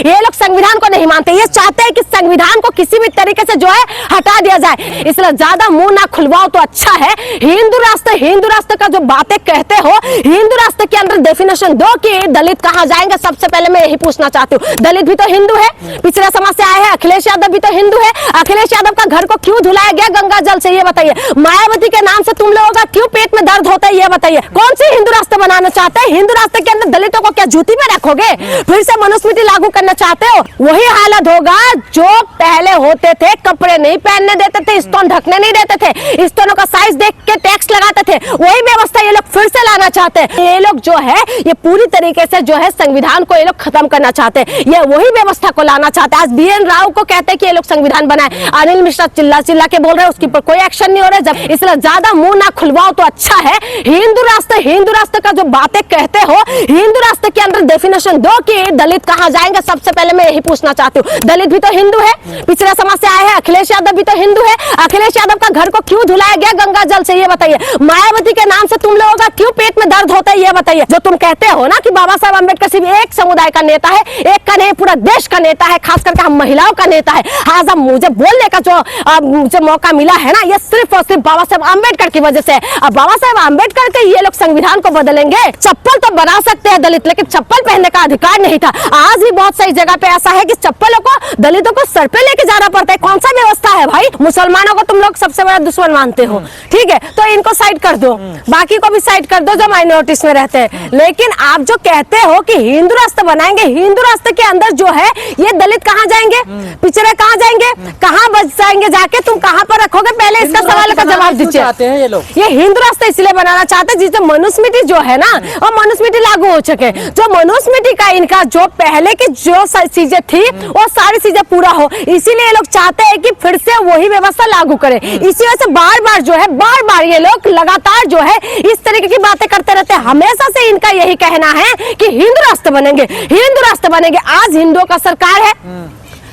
ये लोग संविधान को नहीं मानते, ये चाहते हैं कि संविधान को किसी भी तरीके से जो है हटा दिया जाए। इसलिए ज्यादा मुंह ना खुलवाओ तो अच्छा है। हिंदू राष्ट्र का जो बातें कहते हो, हिंदू राष्ट्र के अंदर डेफिनेशन दो कि दलित कहाँ जाएंगे। सबसे पहले मैं यही पूछना चाहती हूँ, दलित भी तो हिंदू है, पिछड़ा समाज से आए हैं। अखिलेश यादव भी तो हिंदू है, अखिलेश यादव का घर को क्यों धुलाया गया गंगा जल से, ये बताइए। मायावती के नाम से तुम लोगों का क्यों पेट में दर्द होता है, ये बताइए। कौन सी हिंदू राष्ट्र बनाना चाहते हैं? हिंदू राष्ट्र के अंदर दलितों को क्या जूती में रखोगे? फिर से मनुस्मृति लागू करना चाहते हो? वही हालत होगा जो पहले होते थे। कपड़े नहीं पहनने देते थे, स्तन ढकने नहीं देते थे, स्तनों का साइज देख के टैक्स लगाते थे, वही व्यवस्था ये लोग फिर से लाना चाहते हैं। ये लोग जो है ये पूरी तरीके से जो है संविधान को ये लोग खत्म करना चाहते हैं, ये वही व्यवस्था को लाना चाहते हैं। आज BN राव को कहते हैं कि ये लोग संविधान बनाए, अनिल मिश्रा चिल्ला चिल्ला के बोल रहे हैं, उसके ऊपर कोई एक्शन नहीं हो रहा है। इसलिए ज्यादा मुंह ना खुलवाओ तो अच्छा है। हिंदू राष्ट्र का जो बातें कहते हो, हिंदू राष्ट्र के अंदर डेफिनेशन दो कि दलित कहाँ जाएंगे। सबसे पहले मैं यही पूछना चाहती हूँ, दलित भी तो हिंदू है, पिछड़ा समाज से आए हैं। अखिलेश यादव भी तो हिंदू है, अखिलेश यादव का घर को क्यों धुलाया गया गंगा जल से, ये बताइए। मायावती के नाम से तुम लोगों का क्यों पेट में दर्द होता है, ये बताइए। जो तुम कहते हो ना कि बाबा साहब अम्बेडकर सिर्फ एक समुदाय का नेता है, एक का नहीं पूरा देश का नेता है, खास करके हम महिलाओं का नेता है। आज अब मुझे बोलने का जो मुझे मौका मिला है ना, ये सिर्फ और सिर्फ बाबा साहब अम्बेडकर की वजह से। अब बाबा साहब अम्बेडकर के ये लोग संविधान को बदलेंगे। चप्पल तो बना सकते हैं दलित, लेकिन चप्पल पहनने का अधिकार नहीं था। आज भी बहुत सही जगह पे ऐसा है कि चप्पलों को दलितों को सर पे लेके जाना पड़ता है। कौन सा व्यवस्था है भाई? मुसलमानों को तुम लोग सबसे बड़ा दुश्मन मानते हो, ठीक है, तो इनको साइड कर दो, बाकी को भी साइड कर दो जो माइनॉरिटीज में रहते हैं। लेकिन आप जो कहते हो कि हिंदू राष्ट्र बनाएंगे, हिंदू राष्ट्र के अंदर जो है ये दलित कहाँ जाएंगे, पिछड़े कहाँ जाएंगे, कहाँ बच जाएंगे, जाके तुम कहाँ पर रखोगे? पहले इसका सवाल का जवाब दीजिए। ये हिंदू राष्ट्र इसलिए बनाना चाहते हैं जिससे मनुस्मृति जो है ना, और मनुस्मृति लागू हो सके। जो मनुस्मृति का इनका जो पहले की जो चीजें थी वो सारी चीजें पूरा हो, इसीलिए लोग चाहते हैं कि फिर से वही व्यवस्था लागू करें। इसी वजह से बार बार जो है ये लोग लगातार जो है इस तरीके की बातें करते रहते हैं। हमेशा से इनका यही कहना है कि हिंदू राष्ट्र बनेंगे, हिंदू राष्ट्र बनेंगे। आज हिंदुओं का सरकार है,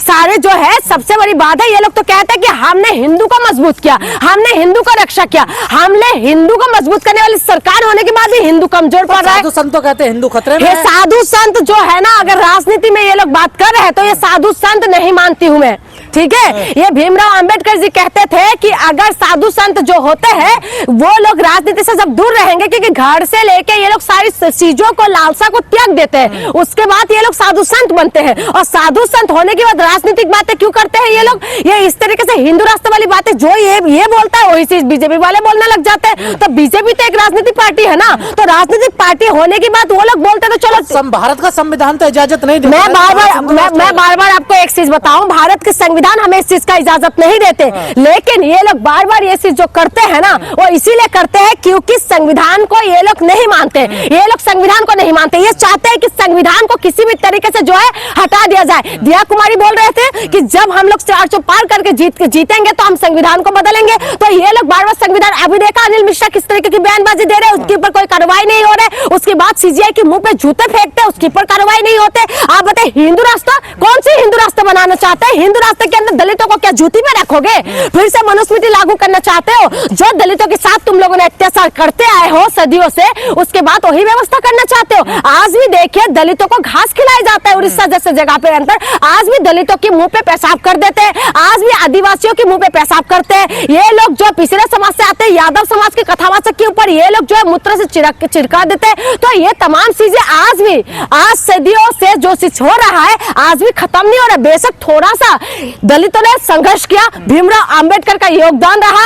सारे जो है सबसे बड़ी बात है, ये लोग तो कहते हैं कि हमने हिंदू को मजबूत किया, हमने हिंदू को रक्षा किया। हमने हिंदू को मजबूत करने वाली सरकार होने के बाद भी हिंदू कमजोर पड़ रहा है। साधु संत तो कहते हैं हिंदू खतरे में है। साधु संत जो है ना, अगर राजनीति में ये लोग बात कर रहे हैं तो ये साधु संत नहीं मानती हूँ मैं, ठीक है। ये भीमराव अंबेडकर जी कहते थे कि अगर साधु संत जो होते हैं वो लोग राजनीति से जब दूर रहेंगे, क्योंकि घर से लेके ये लोग सारी चीजों को, लालसा को त्याग देते हैं, उसके बाद ये लोग साधु संत बनते हैं। और साधु संत होने के बाद राजनीतिक बातें क्यों करते हैं ये लोग? ये इस तरीके से हिंदू राष्ट्र वाली बातें जो ये बोलता है वही चीज बीजेपी वाले बोलने लग जाते हैं। तो बीजेपी तो एक राजनीतिक पार्टी है ना, तो राजनीतिक पार्टी होने के बाद वो लोग बोलते हैं तो चलो। भारत का संविधान तो इजाजत नहीं देता। मैं बार बार आपको एक चीज बताऊं, भारत के संविधान हमें इस चीज का इजाजत नहीं देते, लेकिन ये लोग बार बार ये चीज जो करते हैं ना, वो इसीलिए करते हैं क्योंकि संविधान को ये लोग नहीं मानते। ये लोग संविधान को नहीं मानते, ये चाहते हैं कि संविधान को किसी भी तरीके से जो है हटा दिया जाए। दिया कुमारी बोल रहे थे कि जब हम लोग 400 पार करके जीतेंगे तो हम संविधान को बदलेंगे। तो ये लोग बार बार संविधान, अभी देखा अनिल मिश्रा किस तरीके की बयानबाजी दे रहे हैं, उसके ऊपर कोई कार्रवाई नहीं हो रहा है। उसके बाद CGI के मुंह पे जूते फेंकते हैं, उसके ऊपर कार्रवाई नहीं होते। आप बताइए हिंदू राष्ट्र, कौन सी हिंदू राष्ट्र बनाना चाहते हैं? हिंदू राष्ट्र के अंदर दलितों को क्या जूती में रखोगे? फिर से मनुस्मृति लागू करना चाहते हो? जो दलितों के साथ तुम लोगों ने अत्याचार करते आए हो सदियों से, उसके बाद वही व्यवस्था करना चाहते हो? आज भी देखिए दलितों को घास खिलाया जाता है उड़ीसा जैसे जगह पे अंदर, आज भी दलितों के मुंह पे पेशाब कर देते हैं, आज भी आदिवासियों के मुंह पे पेशाब करते हैं। ये लोग जो पिछड़े समाज से आते हैं, यादव समाज के कथावाचक के ऊपर ये लोग जो है मूत्र से छिड़का देते हैं। तो ये तमाम चीजें आज भी, आज सदियों से जो चीज हो रहा है आज भी खत्म नहीं हो रहा। बेशक थोड़ा सा दलितों ने संघर्ष किया, भीमराव अंबेडकर का योगदान रहा,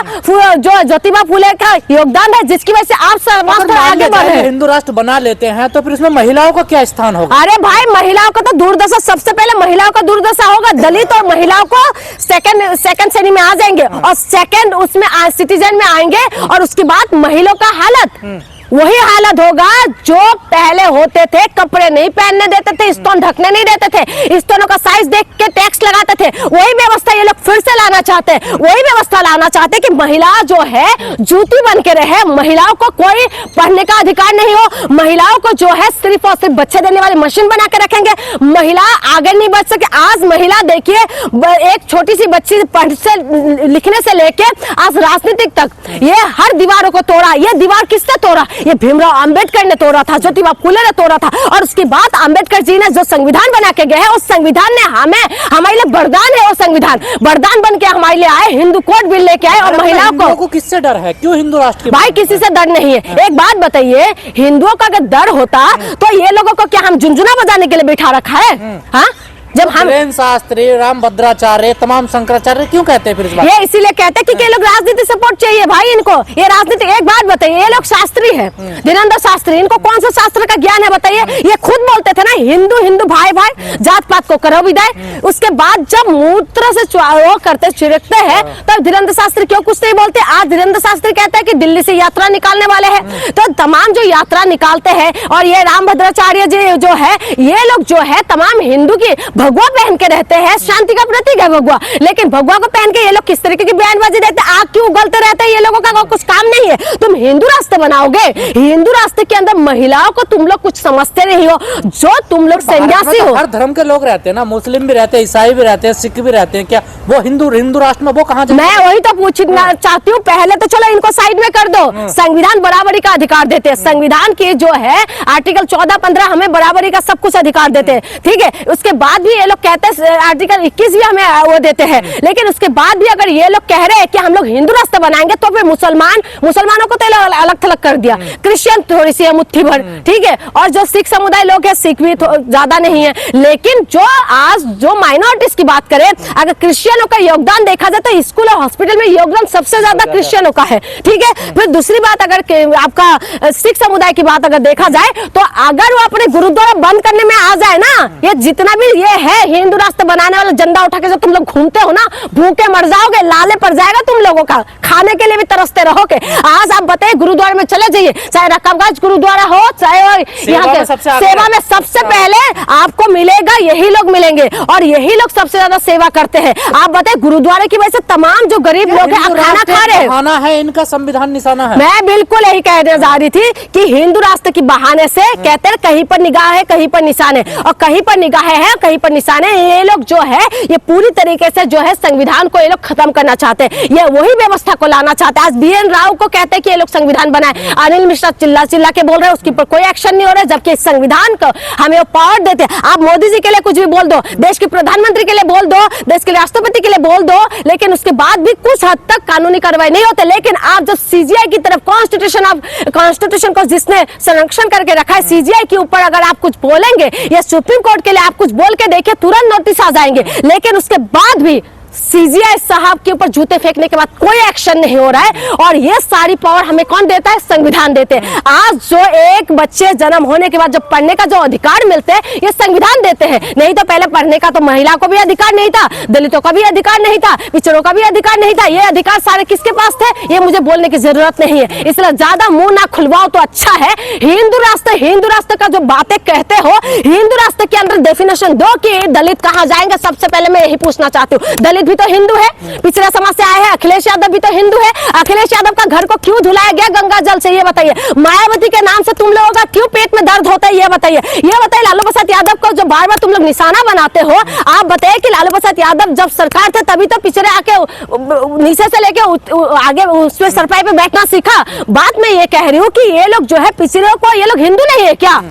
जो ज्योतिबा फुले का योगदान है, जिसकी वजह से आप समाज आगे बढ़े। हिंदू राष्ट्र बना लेते हैं तो फिर उसमें महिलाओं का क्या स्थान होगा? अरे भाई महिलाओं का तो दुर्दशा, सबसे पहले महिलाओं का दुर्दशा होगा। दलित और महिलाओं को सेकंड श्रेणी में आ जाएंगे और सेकंड उसमें सिटीजन में आएंगे, और उसके बाद महिलाओं का हालत वही हालत होगा जो पहले होते थे। कपड़े नहीं पहनने देते थे, स्तन ढकने नहीं देते थे, स्तनों का साइज देख के टैक्स लगाते थे। वही व्यवस्था ये लोग फिर से लाना चाहते हैं, वही व्यवस्था लाना चाहते हैं कि महिला जो है जूती बन के रहे, महिलाओं को कोई पढ़ने का अधिकार नहीं हो, महिलाओं को जो है सिर्फ और सिर्फ बच्चे देने वाली मशीन बना के रखेंगे, महिला आगे नहीं बढ़ सके। आज महिला देखिए, एक छोटी सी बच्ची पढ़ से लिखने से लेके आज राजनीतिक तक ये हर दीवारों को तोड़ा। ये दीवार किसने तोड़ा? ये भीमराव अंबेडकर ने तोड़ा था, ज्योतिबा फुले ने तोड़ा था। और उसके बाद अंबेडकर जी ने जो संविधान बना के गए हैं, उस संविधान ने हमारे लिए वरदान है। वो संविधान वरदान बन के हमारे लिए आए, हिंदू कोड बिल लेके आए। और महिलाओं को किससे डर है? क्यों हिंदू राष्ट्र भाई किसी से डर नहीं है। एक बात बताइए, हिंदुओं का अगर डर होता तो ये लोगों को क्या हम झुनझुना बजाने के लिए बिठा रखा है? हाँ, जब हम प्रेम शास्त्री, राम भद्राचार्य, तमाम शंकराचार्य क्यों कहते हैं फिर इस बात? ये इसीलिए कहते हैं कि ये लोग राजनीति सपोर्ट चाहिए भाई इनको। ये राजनीति, एक बात बताइए, ये लोग शास्त्री है, धीरेन्द्र शास्त्री, इनको कौन सा शास्त्र का ज्ञान है बताइए? ये खुद बोलते थे ना, हिंदू हिंदू भाई भाई, जात पात को करो विदाई। उसके बाद जब मूत्र से वो करते छिड़कते हैं तब धीरेन्द्र शास्त्री क्यों कुछ नहीं बोलते? आज धीरेन्द्र शास्त्री कहते हैं कि दिल्ली से यात्रा निकालने वाले हैं। तो तमाम जो यात्रा निकालते हैं, और ये राम भद्राचार्य जी जो है, ये लोग जो है तमाम हिंदू की भगवा पहन के रहते हैं, शांति का प्रतीक है भगवा। लेकिन भगवा को पहन के ये लोग किस तरीके की बयानबाजी देते हैं, आग क्यों उगलते रहते हैं? ये लोगों का कुछ काम नहीं है। तुम हिंदू रास्ते बनाओगे, हिंदू रास्ते के अंदर महिलाओं को तुम लोग कुछ समझते नहीं हो। जो तुम लोग सन्यासी हो, हर धर्म के लोग रहते हैं ना, मुस्लिम भी रहते हैं, ईसाई भी रहते हैं, सिख भी रहते हैं, क्या वो हिंदू राष्ट्र में वो कहाँ? मैं वही तो पूछना चाहती हूँ। पहले तो चलो इनको साइड में कर दो, संविधान बराबरी का अधिकार देते हैं। संविधान के जो है आर्टिकल 14-15 हमें बराबरी का सब कुछ अधिकार देते हैं, ठीक है। उसके बाद भी ये लोग कहते हैं आर्टिकल 21 भी हमें वो देते हैं। लेकिन उसके बाद भी अगर ये लोग कह रहे हैं कि हम लोग हिंदू रास्ता बनाएंगे, तो फिर मुसलमानों को तो अलग थलग कर दिया, क्रिश्चियन थोड़ी सी है मुट्ठी भर, ठीक है। और जो सिख समुदाय लोग है, सिख भी ज्यादा नहीं है। लेकिन जो आज जो माइनॉरिटीज की बात करें, अगर क्रिश्चियनों का योगदान देखा जाए तो स्कूल और हॉस्पिटल में योगदान सबसे ज्यादा क्रिश्चियनों का है, ठीक है। फिर दूसरी बात, अगर आपका सिख समुदाय की बात अगर देखा जाए, तो अगर वो अपने गुरुद्वारा बंद करने में आ जाए ना, ये जितना भी ये है हिंदू रास्ता बनाने वाला झंडा उठा के जो तुम लोग घूमते हो ना, भूखे मर जाओगे, लाले पड़ जाएगा तुम लोगों का, खाने के लिए भी तरसते रहोगे। आज आप बताइए, गुरुद्वारे में चले जाइए, चाहे रकाबगंज गुरुद्वारा हो, चाहे यहाँ के सेवा में सबसे पहले आपको मिलेगा, यही लोग मिलेंगे और यही लोग सबसे ज्यादा सेवा करते हैं। आप बताइए, गुरुद्वारे की वजह से तमाम जो गरीब लोग हैं खाना खा रहे हैं, इनका संविधान निशाना है। मैं बिल्कुल यही कहने जा रही थी कि हिंदू राष्ट्र की बहाने से कहते हैं कहीं पर निगाह है, कहीं पर निशान है, और कहीं पर निगाह है, कहीं पर निशान है। ये लोग जो है, ये पूरी तरीके से जो है संविधान को ये लोग खत्म करना चाहते हैं, ये वही व्यवस्था को लाना चाहते हैं। आज BN राव को कहते हैं कि ये लोग संविधान बनाए, अनिल मिश्रा चिल्ला चिल्ला के बोल रहे हैं, उसके ऊपर कोई एक्शन नहीं हो रहा है, जबकि संविधान को हमें वो पावर देते हैं। आप मोदी जी के लिए कुछ भी बोल दो, देश के प्रधानमंत्री के लिए बोल दो, देश के राष्ट्रपति के लिए बोल दो, लेकिन उसके बाद भी कुछ हद तक कानूनी कार्रवाई नहीं होते। लेकिन आप जब CGI की तरफ, कॉन्स्टिट्यूशन को जिसने संरक्षण करके रखा है, CGI के ऊपर अगर आप कुछ बोलेंगे या सुप्रीम कोर्ट के लिए आप कुछ बोल के देखिए, तुरंत नोटिस आ जाएंगे। लेकिन उसके बाद भी CGI साहब के ऊपर जूते फेंकने के बाद कोई एक्शन नहीं हो रहा है। और ये सारी पावर हमें कौन देता है? संविधान देते हैं। आज जो एक बच्चे जन्म होने के बाद जो पढ़ने का जो अधिकार मिलते हैं, ये संविधान देते हैं। नहीं तो पहले पढ़ने का तो महिला को भी अधिकार नहीं था, दलितों का भी अधिकार नहीं था, पिछड़ों का भी अधिकार नहीं था। ये अधिकार सारे किसके पास थे? ये मुझे बोलने की जरूरत नहीं है, इसलिए ज्यादा मुंह ना खुलवाओ तो अच्छा है। हिंदू राष्ट्र का जो बातें कहते हो, हिंदू राष्ट्र के अंदर डेफिनेशन दो कि दलित कहाँ जाएंगे। सबसे पहले मैं यही पूछना चाहती हूँ, दलित भी तो हिंदू है, पिछड़ा समाज से आए हैं। अखिलेश यादव भी तो हिंदू है, अखिलेश यादव का घर को क्यों धुलाया गया गंगा जल से, ये बताइए। मायावती के नाम से तुम लोगों का क्यों पेट में दर्द होता है, ये बताइए। ये बताइए, लालू प्रसाद यादव को जो बार बार तुम लोग निशाना बनाते हो, आप बताइए कि लालू प्रसाद यादव जब सरकार थे तभी तो पिछड़े आके नीचे से लेके आगे उसमें सरपाई पे बैठना सीखा। बात में ये कह रही हूँ कि ये लोग जो है पिछड़ों को, ये लोग हिंदू नहीं है क्या?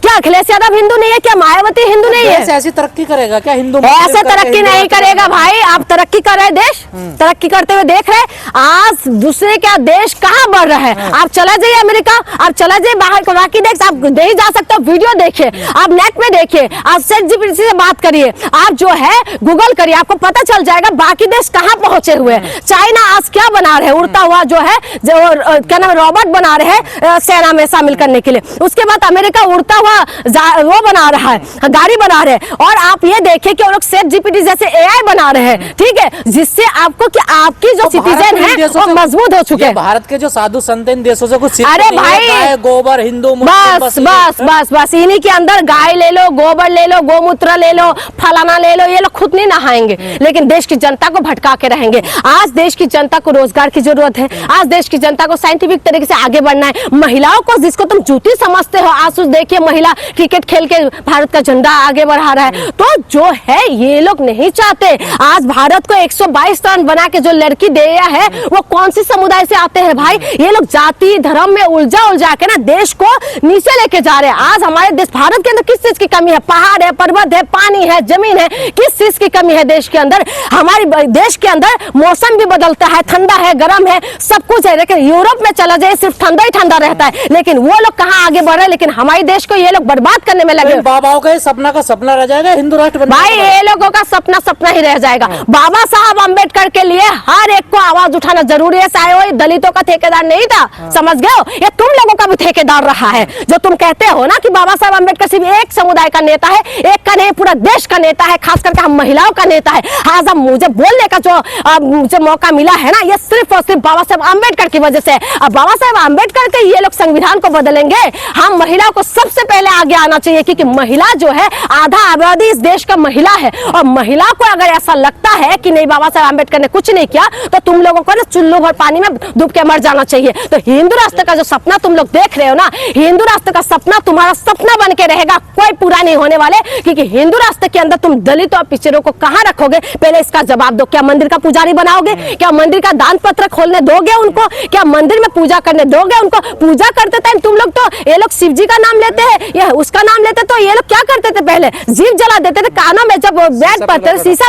क्या अखिलेश यादव हिंदू नहीं है? क्या मायावती हिंदू नहीं है? ऐसी तरक्की करेगा क्या हिंदू? ऐसे तरक्की नहीं करेगा भाई। आप तरक्की कर रहे, देश तरक्की करते हुए देख रहे। आज दूसरे का देश कहाँ बढ़ रहा है? आप चला जाइए अमेरिका, आप चला जाइए बाहर, बाकी देश आप नहीं जा सकते, वीडियो देखिए, आप नेट में देखिए, आप ChatGPT से बात करिए, आप जो है गूगल करिए, आपको पता चल जाएगा बाकी देश कहाँ पहुंचे हुए हैं। चाइना आज क्या बना रहे हैं? उड़ता हुआ जो है, क्या नाम, रोबोट बना रहे हैं सेना में शामिल करने के लिए। उसके बाद अमेरिका उड़ता हुआ वो बना रहा है, गाड़ी बना रहे हैं। और आप ये देखिए कि वो लोग ChatGPT जैसे AI बना रहे हैं, ठीक है, जिससे आपको कि आपकी जो सिटीजन है वो मजबूत हो चुके हैं। भारत के जो साधु संत इन देशों से कुछ, अरे भाई, गोबर हिंदू, बस इन्हीं के अंदर गाय ले लो, गोबर ले लो, गोमूत्र ले लो, फलाना ले लो। ये लोग खुद नहीं नहाएंगे, लेकिन देश की जनता को भटका के रहेंगे। आज देश की जनता को रोजगार की जरूरत है, आज देश की जनता को साइंटिफिक तरीके से आगे बढ़ना है। महिलाओं को जिसको तुम जूती समझते हो, आज देखिए महिला क्रिकेट खेल के भारत का झंडा आगे बढ़ा रहा है। तो जो है ये लोग नहीं चाहते। आज भारत को 122 रन बना के जो लड़की दिया है वो कौन सी समुदाय से आते हैं भाई? ये लोग जाति धर्म में उलझा के ना देश को नीचे लेके जा रहे हैं। आज हमारे देश भारत के अंदर किस चीज की कमी है? पहाड़ है, पर्वत है, पानी है, जमीन है, किस चीज की कमी है देश के अंदर? हमारे देश के अंदर मौसम भी बदलता है, ठंडा है, गर्म है, सब कुछ है। लेकिन यूरोप में चला जाए सिर्फ ठंडा ही ठंडा रहता है, लेकिन वो लोग कहाँ आगे बढ़ रहे हैं। लेकिन हमारे देश को ये लोग बर्बाद करने में लगे। बाबाओं का सपना का सपना रह जाएगा हिंदू राष्ट्र बनने भाई ये लोगों का सपना सपना ही रह जाएगा। बाबा साहब अम्बेडकर के लिए हर एक को आवाज उठाना जरूरी है, चाहे वो दलितों का ठेकेदार नहीं था। समझ गए हो? ये तुम लोगों का भी ठेकेदार रहा है। जो तुम कहते हो ना कि बाबा साहब अम्बेडकर सिर्फ एक समुदाय का नेता है, एक का नहीं पूरा देश का नेता है, खास करके हम महिलाओं का नेता है। आज अब मुझे बोलने का जो मुझे मौका मिला है ना, ये सिर्फ और सिर्फ बाबा साहब अम्बेडकर की वजह से। अब बाबा साहब अम्बेडकर के ये लोग संविधान को बदलेंगे। हम महिलाओं को सबसे पहले आगे आना चाहिए, क्योंकि महिला जो है आधा आबादी इस देश का महिला है। और महिला को अगर ऐसा लगता है कि नहीं बाबा साहब अम्बेडकर ने कुछ नहीं किया, तो तुम लोगों को ना चुल्लू भर पानी में डूब के मर जाना चाहिए। तो हिंदू राष्ट्र का जो सपना तुम लोग देख रहे हो ना, हिंदू राष्ट्र का सपना तुम्हारा सपना बन के रहेगा, कोई पूरा नहीं होने वाले। क्योंकि हिंदू राष्ट्र के अंदर तुम दलित और पिछड़ों को कहां रखोगे? पहले इसका जवाब दो। क्या मंदिर का पुजारी बनाओगे? क्या मंदिर का दान पत्र खोलने दोगे उनको? क्या मंदिर में पूजा करने दोगे उनको? पूजा करते टाइम तुम लोग तो ये लोग शिव जी का नाम लेते हैं, ये उसका नाम लेते, तो ये लोग क्या करते थे? पहले जीव जला देते थे, कानों में जब बैठ पड़ते थे शीशा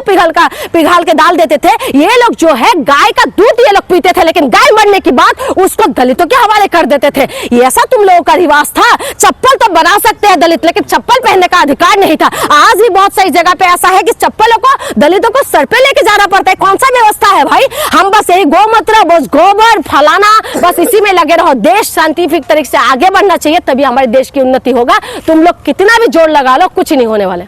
पिघाल के डाल देते थे। ये लोग जो है गाय का दूध ये लोग पीते थे, लेकिन गाय मरने के बाद उसको दलितों के हवाले कर देते थे। ये ऐसा तुम लोगों का रिवाज था। चप्पल तो बना सकते हैं दलित, लेकिन चप्पल पहनने का अधिकार नहीं था। आज भी बहुत सारी जगह पे ऐसा है कि चप्पलों को दलितों को सर पे लेके जाना पड़ता है। कौन सा व्यवस्था है भाई? हम बस यही गोमूत्र, बस गोबर फलाना, बस इसी में लगे रहो। देश साइंटिफिक तरीके से आगे बढ़ना चाहिए, तभी हमारे देश की उन्नति होगा। तुम लोग कितना भी जोर लगा लो, कुछ नहीं होने वाले।